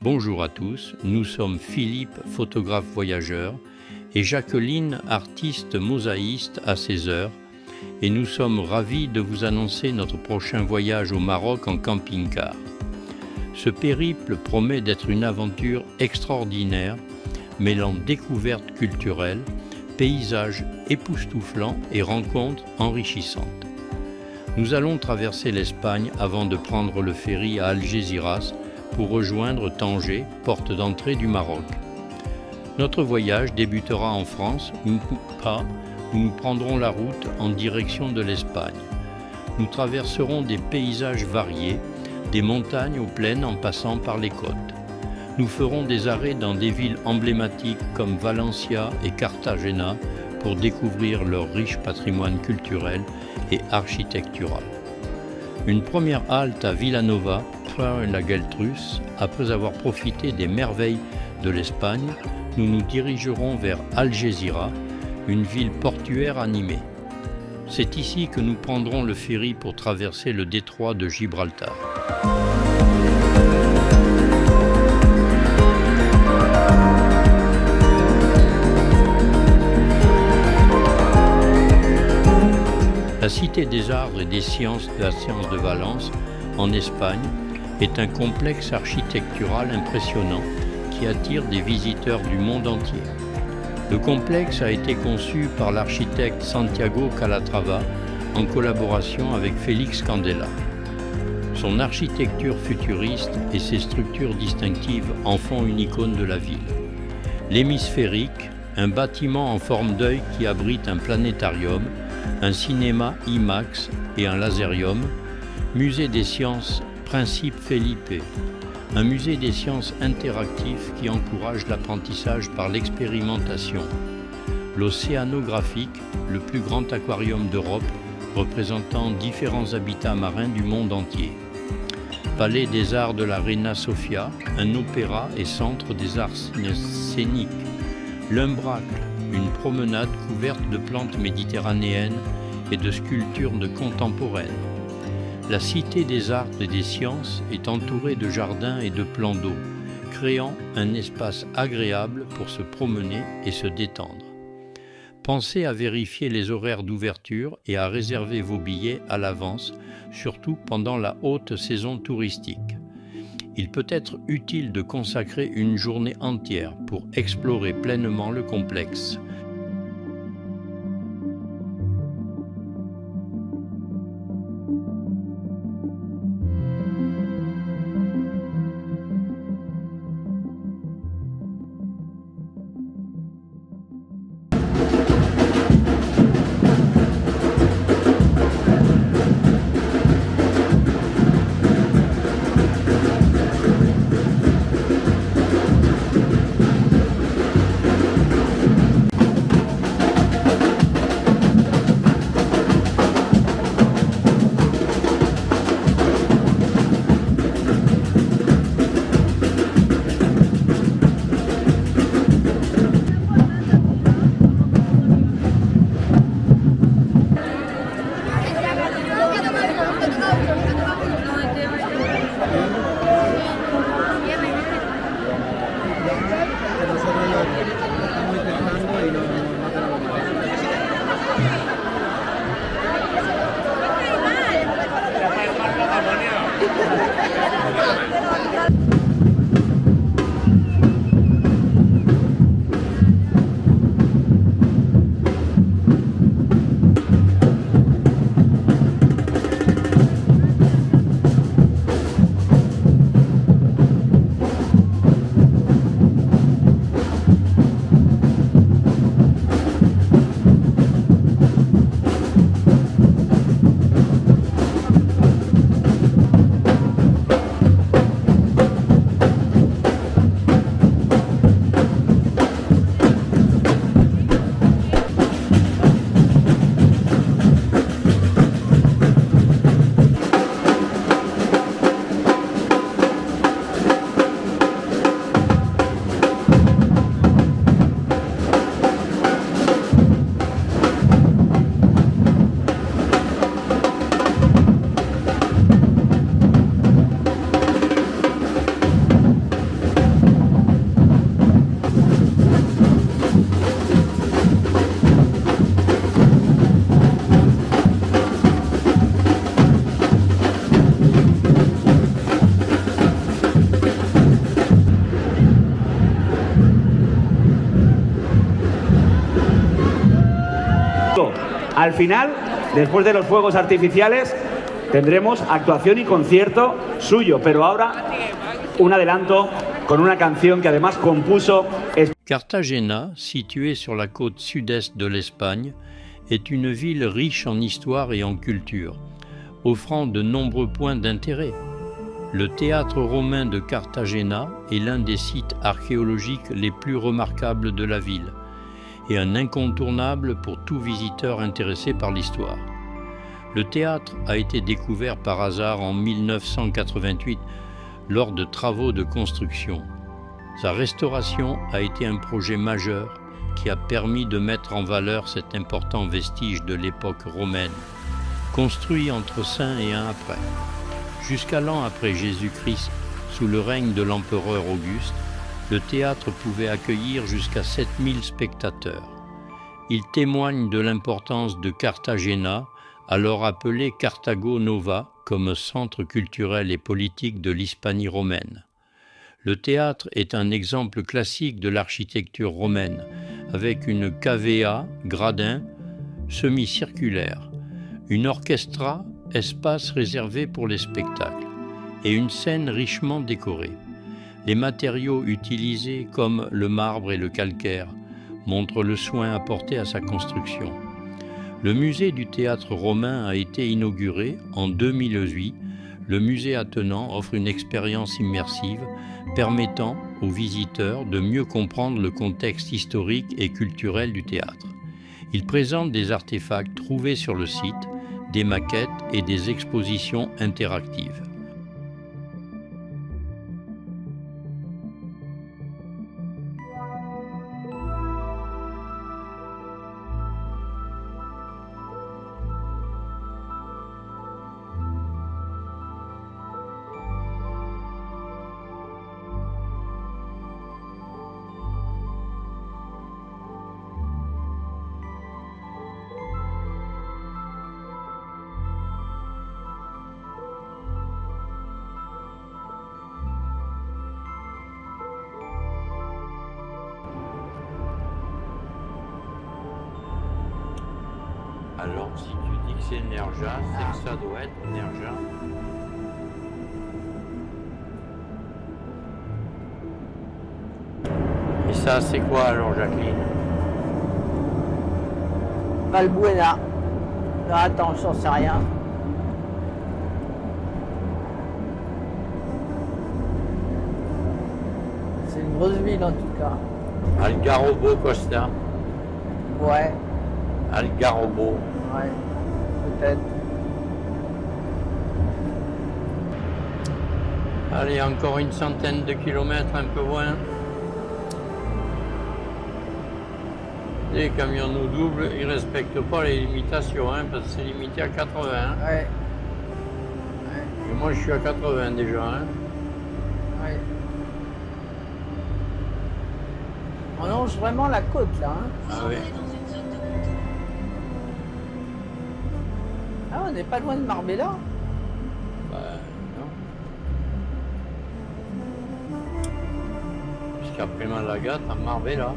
Bonjour à tous, nous sommes Philippe, photographe voyageur, et Jacqueline, artiste mosaïste à ses heures, et nous sommes ravis de vous annoncer notre prochain voyage au Maroc en camping-car. Ce périple promet d'être une aventure extraordinaire, mêlant découvertes culturelles, paysages époustouflants et rencontres enrichissantes. Nous allons traverser l'Espagne avant de prendre le ferry à Algeciras pour rejoindre Tanger, porte d'entrée du Maroc. Notre voyage débutera en France où nous prendrons la route en direction de l'Espagne. Nous traverserons des paysages variés, des montagnes aux plaines en passant par les côtes. Nous ferons des arrêts dans des villes emblématiques comme Valencia et Cartagena pour découvrir leur riche patrimoine culturel et architectural. Une première halte à Vilanova, la Geltrú. Après avoir profité des merveilles de l'Espagne, nous nous dirigerons vers Algeciras, une ville portuaire animée. C'est ici que nous prendrons le ferry pour traverser le détroit de Gibraltar. La Cité des Arts et des Sciences de la Science de Valence, en Espagne, est un complexe architectural impressionnant qui attire des visiteurs du monde entier. Le complexe a été conçu par l'architecte Santiago Calatrava en collaboration avec Félix Candela. Son architecture futuriste et ses structures distinctives en font une icône de la ville. L'hémisphérique, un bâtiment en forme d'œil qui abrite un planétarium, un cinéma IMAX et un laserium, musée des sciences Principe Felipe, un musée des sciences interactif qui encourage l'apprentissage par l'expérimentation. L'Océanographique, le plus grand aquarium d'Europe, représentant différents habitats marins du monde entier. Palais des Arts de la Reina Sofia, un opéra et centre des arts scéniques. L'Umbracle, une promenade couverte de plantes méditerranéennes et de sculptures contemporaines. La Cité des Arts et des Sciences est entourée de jardins et de plans d'eau, créant un espace agréable pour se promener et se détendre. Pensez à vérifier les horaires d'ouverture et à réserver vos billets à l'avance, surtout pendant la haute saison touristique. Il peut être utile de consacrer une journée entière pour explorer pleinement le complexe. Al final, después de los fuegos artificiales, tendremos actuación y concierto suyo, pero ahora un adelanto con una canción que además compuso. Cartagena, située sur la côte sud-est de l'Espagne, est une ville riche en histoire et en culture, offrant de nombreux points d'intérêt. Le théâtre romain de Cartagena est l'un des sites archéologiques les plus remarquables de la ville et un incontournable pour tout visiteur intéressé par l'histoire. Le théâtre a été découvert par hasard en 1988 lors de travaux de construction. Sa restauration a été un projet majeur qui a permis de mettre en valeur cet important vestige de l'époque romaine, construit entre 100 et 1 après. Jusqu'à l'an après Jésus-Christ, sous le règne de l'empereur Auguste, le théâtre pouvait accueillir jusqu'à 7000 spectateurs. Il témoigne de l'importance de Cartagena, alors appelée Carthago Nova, comme centre culturel et politique de l'Hispanie romaine. Le théâtre est un exemple classique de l'architecture romaine, avec une cavea, gradin, semi-circulaire, une orchestra, espace réservé pour les spectacles, et une scène richement décorée. Les matériaux utilisés, comme le marbre et le calcaire, montrent le soin apporté à sa construction. Le musée du théâtre romain a été inauguré en 2008. Le musée attenant offre une expérience immersive permettant aux visiteurs de mieux comprendre le contexte historique et culturel du théâtre. Il présente des artefacts trouvés sur le site, des maquettes et des expositions interactives. Alors, si tu dis que c'est Nerja, c'est que ça doit être Nerja. Et ça, c'est quoi alors, Jacqueline? Valbuena. Ah, attends, j'en sais rien. C'est une grosse ville en tout cas. Algarrobo Costa. Ouais, Algarrobo. ouais, peut-être. Allez, encore une centaine de kilomètres, un peu loin. Les camions nous doublent, ils ne respectent pas les limitations, hein, parce que c'est limité à 80. Hein. Ouais. Et moi, je suis à 80 déjà. Hein. Ouais. On longe vraiment la côte là. Hein. Ah oui. Ah, on n'est pas loin de Marbella. Bah, non. Puisqu'après Malaga, t'as Marbella.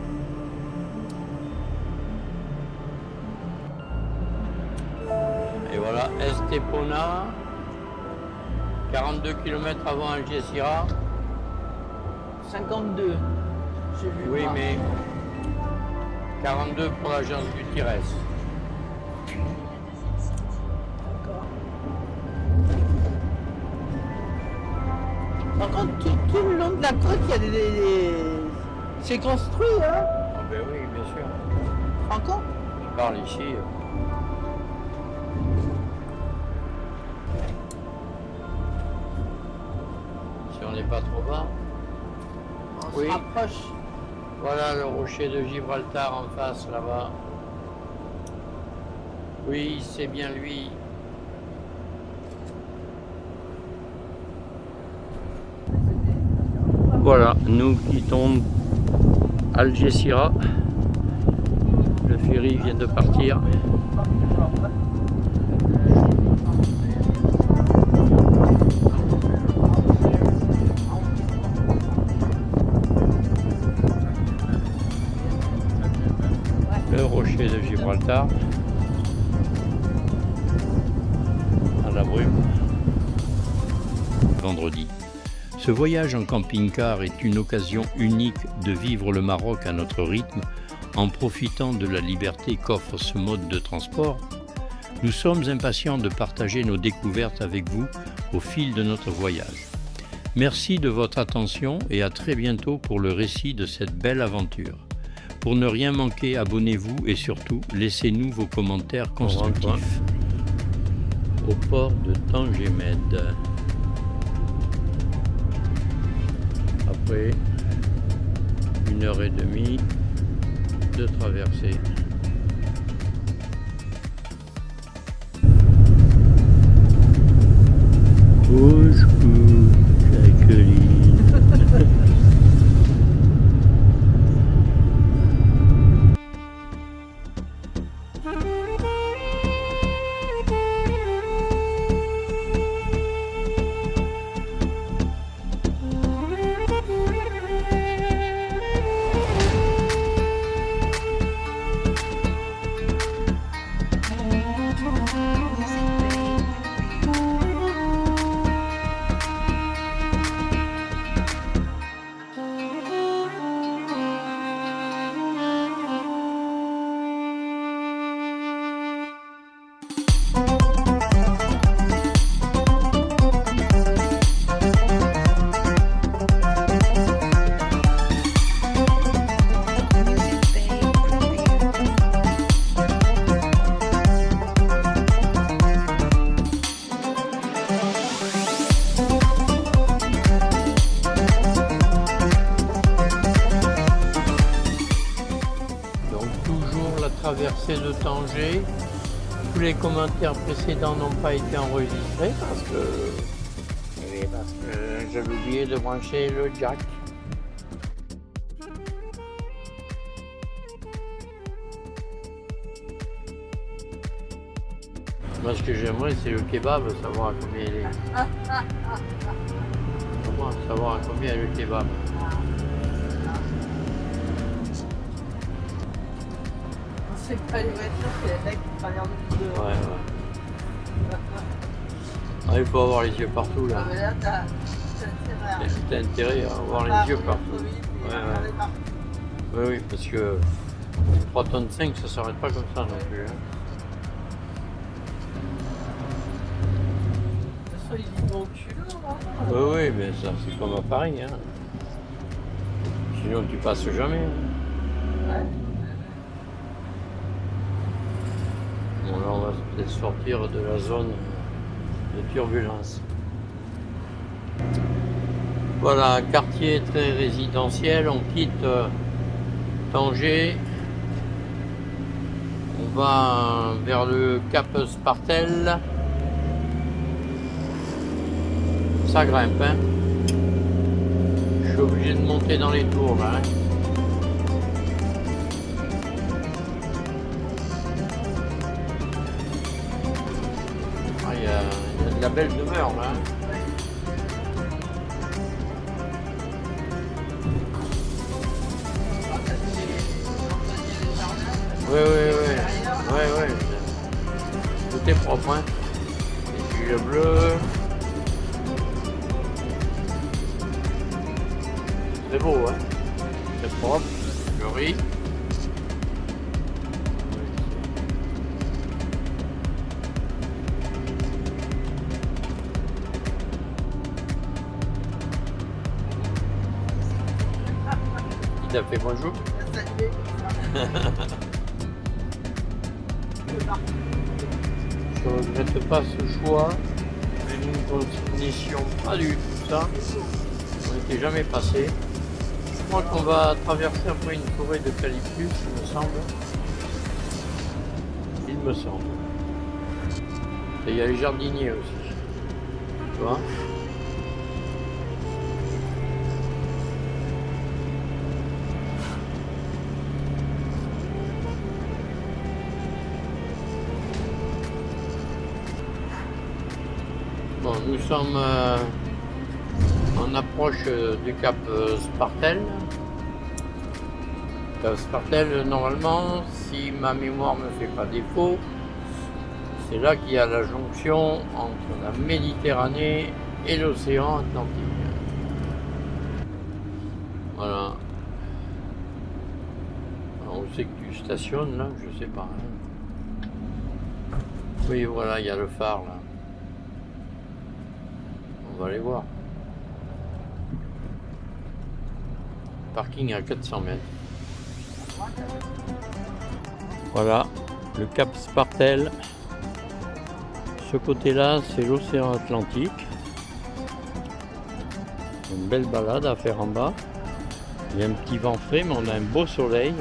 Et voilà, Estepona, 42 km avant Algeciras. 52. J'ai vu. Oui, moi. mais 42 pour l'agence Gutiérrez. D'accord. Par contre, tout le long de la côte, il y a c'est construit, hein. Ah ben oui, bien sûr. Encore. Je parle ici. Si on n'est pas trop bas. On Oui. se rapproche. Voilà le rocher de Gibraltar en face, là-bas. Oui, c'est bien lui. Voilà, nous quittons Algeciras. Le ferry vient de partir. Le rocher de Gibraltar. brume. Vendredi. Ce voyage en camping-car est une occasion unique de vivre le Maroc à notre rythme en profitant de la liberté qu'offre ce mode de transport. Nous sommes impatients de partager nos découvertes avec vous au fil de notre voyage. Merci de votre attention et à très bientôt pour le récit de cette belle aventure. Pour ne rien manquer, abonnez-vous et surtout, laissez-nous vos commentaires constructifs. Au port de Tangemed. Après 1h30 de traversée. Bonjour, Jacqueline. Traversée de Tanger. Tous les commentaires précédents n'ont pas été enregistrés parce que j'avais oublié de brancher le jack. Moi, ce que j'aimerais, c'est le kebab, savoir à combien il est. Comment savoir à combien est le kebab? C'est pas les voitures, c'est les mecs qui traversent de... Ouais. Ah, il faut avoir les yeux partout là. Ah, mais là, t'as intérêt à avoir les yeux partout. Oui, parce que 3,5 tonnes, ça s'arrête pas comme ça non plus. Hein. De toute façon, ils vont au culot, là. Oui, mais ça, c'est comme à Paris. Hein. Sinon, tu passes jamais. Hein. Ouais. Bon, là, on va peut-être sortir de la zone de turbulence. Voilà, quartier très résidentiel. On quitte Tanger. On va vers le Cap Spartel. Ça grimpe, hein. Je suis obligé de monter dans les tours, là. Hein. Il y a de la belle demeure là. Oui. Tout est propre, hein. Les tuyaux bleus. C'est beau, hein. C'est propre, joli. Il a fait bonjour. Je ne regrette pas ce choix, mais nous ne connaissions pas du tout ça. On n'était jamais passé. Je crois qu'on va traverser après une forêt d'eucalyptus, il me semble. Il me semble. Et il y a les jardiniers aussi. Tu vois ? Bon, nous sommes en approche du Cap Spartel. Cap Spartel, normalement, si ma mémoire ne me fait pas défaut, C'est là qu'il y a la jonction entre la Méditerranée et l'océan Atlantique. Voilà. Alors, où c'est que tu stationnes là? Je sais pas. Hein. Oui, voilà, il y a le phare là. On va aller voir. Parking à 400 mètres. Voilà, le Cap Spartel. Ce côté-là, c'est l'océan Atlantique. Une belle balade à faire en bas. Il y a un petit vent frais, mais on a un beau soleil.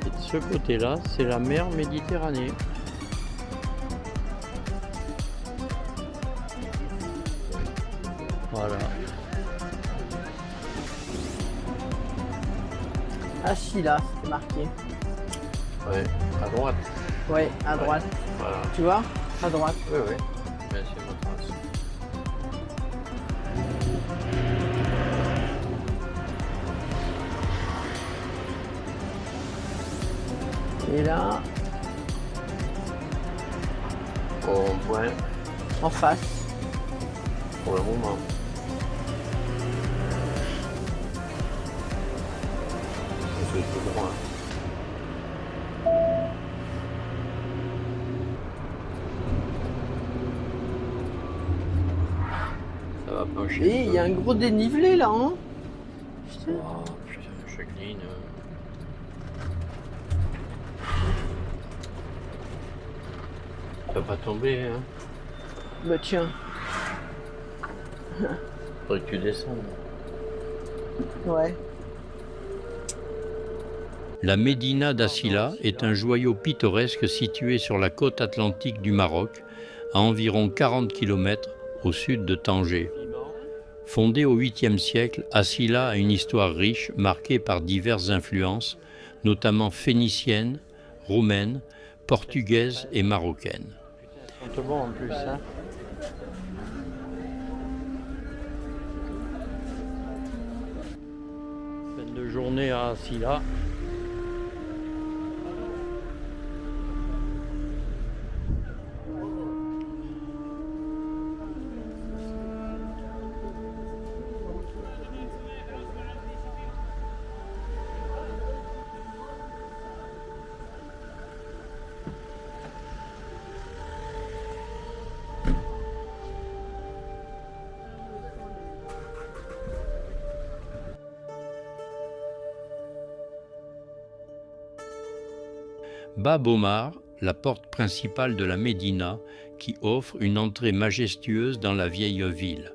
Et de ce côté-là, c'est la mer Méditerranée. Voilà. Ah si, là, c'était marqué. Ouais, à droite. Ouais, à droite. Voilà. Tu vois? À droite. Oui, oui. Ben, c'est ma trace. Et là, Au point en face. pour le moment. C'est tout droit. Ça va pencher. Et il y a un gros dénivelé là, hein? Putain. Oh putain, Jacqueline. Ça va pas tomber, hein. Bah tiens. Faudrait que tu descendes. Ouais. La Médina d'Asila est un joyau pittoresque situé sur la côte atlantique du Maroc, à environ 40 km au sud de Tanger. Fondée au 8e siècle, Asila a une histoire riche marquée par diverses influences, notamment phéniciennes, roumaines, portugaises et marocaines. Elles sont bon en plus, hein. Fin de journée à Asila. Bab Omar, la porte principale de la Médina, qui offre une entrée majestueuse dans la vieille ville.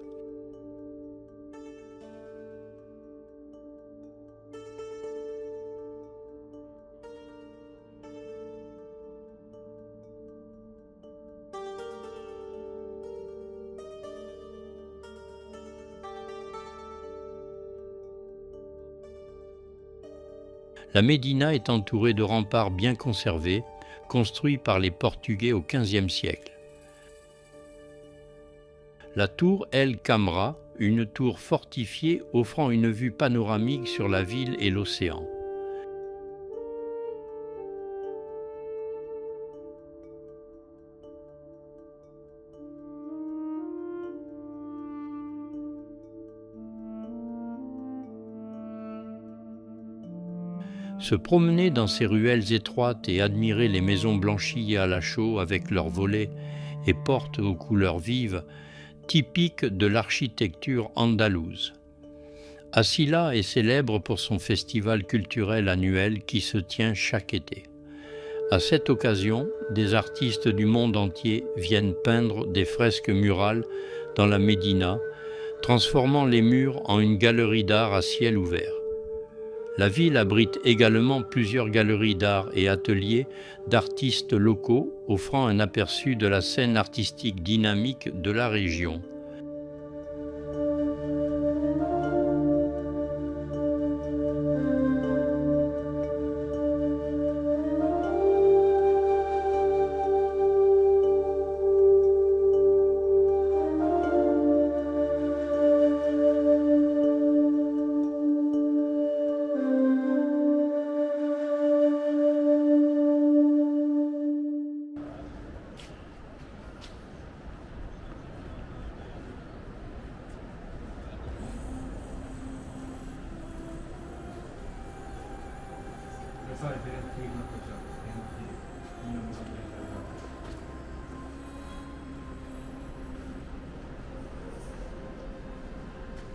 La Médina est entourée de remparts bien conservés, construits par les Portugais au XVe siècle. La tour El Kamra, une tour fortifiée offrant une vue panoramique sur la ville et l'océan. Se promener dans ces ruelles étroites et admirer les maisons blanchies à la chaux avec leurs volets et portes aux couleurs vives, typiques de l'architecture andalouse. Asila est célèbre pour son festival culturel annuel qui se tient chaque été. À cette occasion, des artistes du monde entier viennent peindre des fresques murales dans la Médina, transformant les murs en une galerie d'art à ciel ouvert. La ville abrite également plusieurs galeries d'art et ateliers d'artistes locaux, offrant un aperçu de la scène artistique dynamique de la région.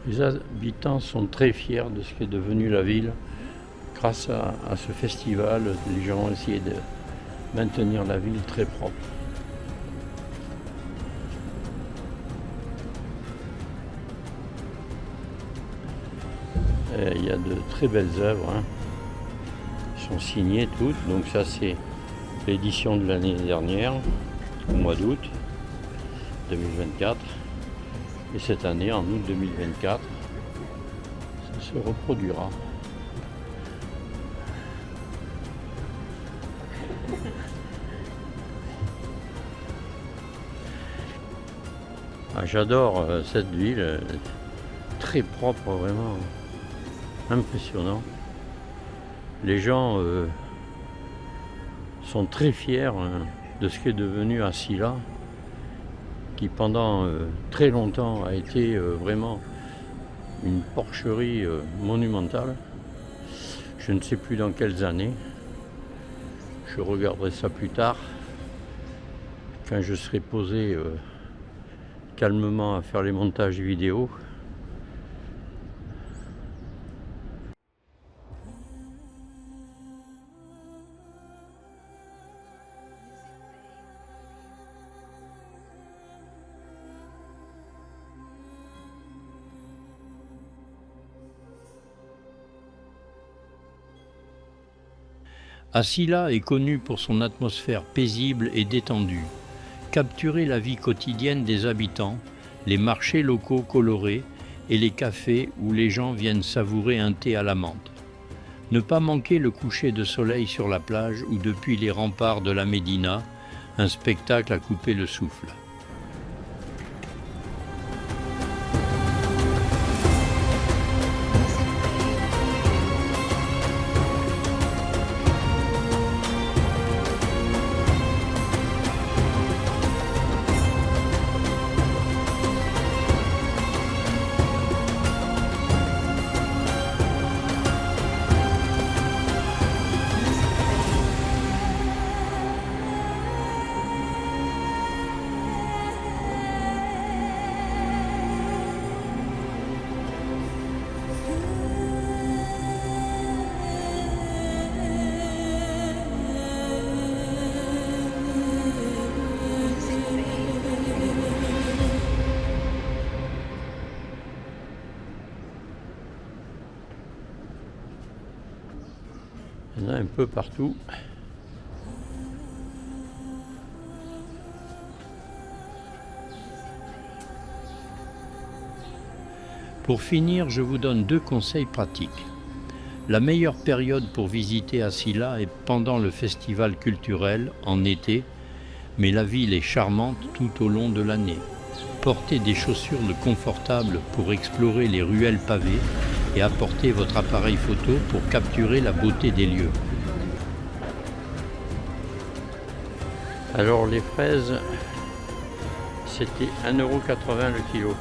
Les habitants sont très fiers de ce qu'est devenue la ville. Grâce à ce festival, les gens ont essayé de maintenir la ville très propre. Et il y a de très belles œuvres, hein. Elles sont signées toutes. Donc ça c'est l'édition de l'année dernière, au mois d'août 2024. Et cette année, en août 2024, ça se reproduira. Ah, j'adore cette ville, très propre, vraiment impressionnant. Les gens sont très fiers de ce qui est devenu Asila, qui pendant très longtemps a été vraiment une porcherie monumentale. Je ne sais plus dans quelles années. Je regarderai ça plus tard, quand je serai posé calmement à faire les montages vidéo. Asila est connu pour son atmosphère paisible et détendue. Capturer la vie quotidienne des habitants, les marchés locaux colorés et les cafés où les gens viennent savourer un thé à la menthe. Ne pas manquer le coucher de soleil sur la plage ou depuis les remparts de la Médina, un spectacle à couper le souffle. Il y en a un peu partout. Pour finir, je vous donne 2 conseils pratiques. La meilleure période pour visiter Asila est pendant le festival culturel, en été, mais la ville est charmante tout au long de l'année. Portez des chaussures confortables pour explorer les ruelles pavées et apportez votre appareil photo pour capturer la beauté des lieux. Alors les fraises, c'était 1,80 € le kilo.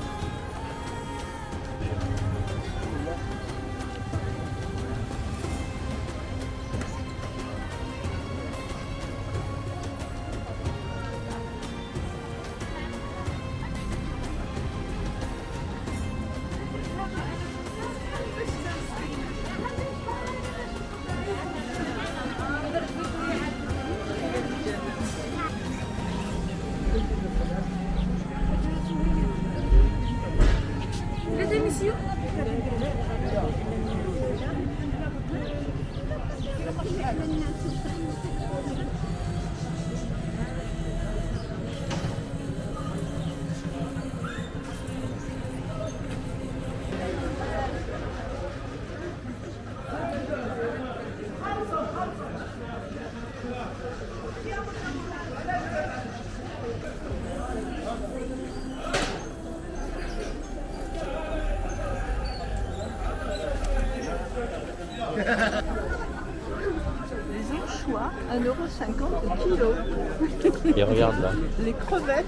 Les anchois, 1,50 € le kilo. Et regarde là. Les crevettes,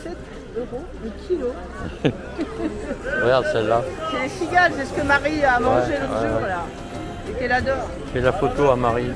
7 € le kilo. Regarde celle-là. C'est les cigales, c'est ce que Marie a mangé l'autre jour là. Et qu'elle adore. Fais la photo à Marie.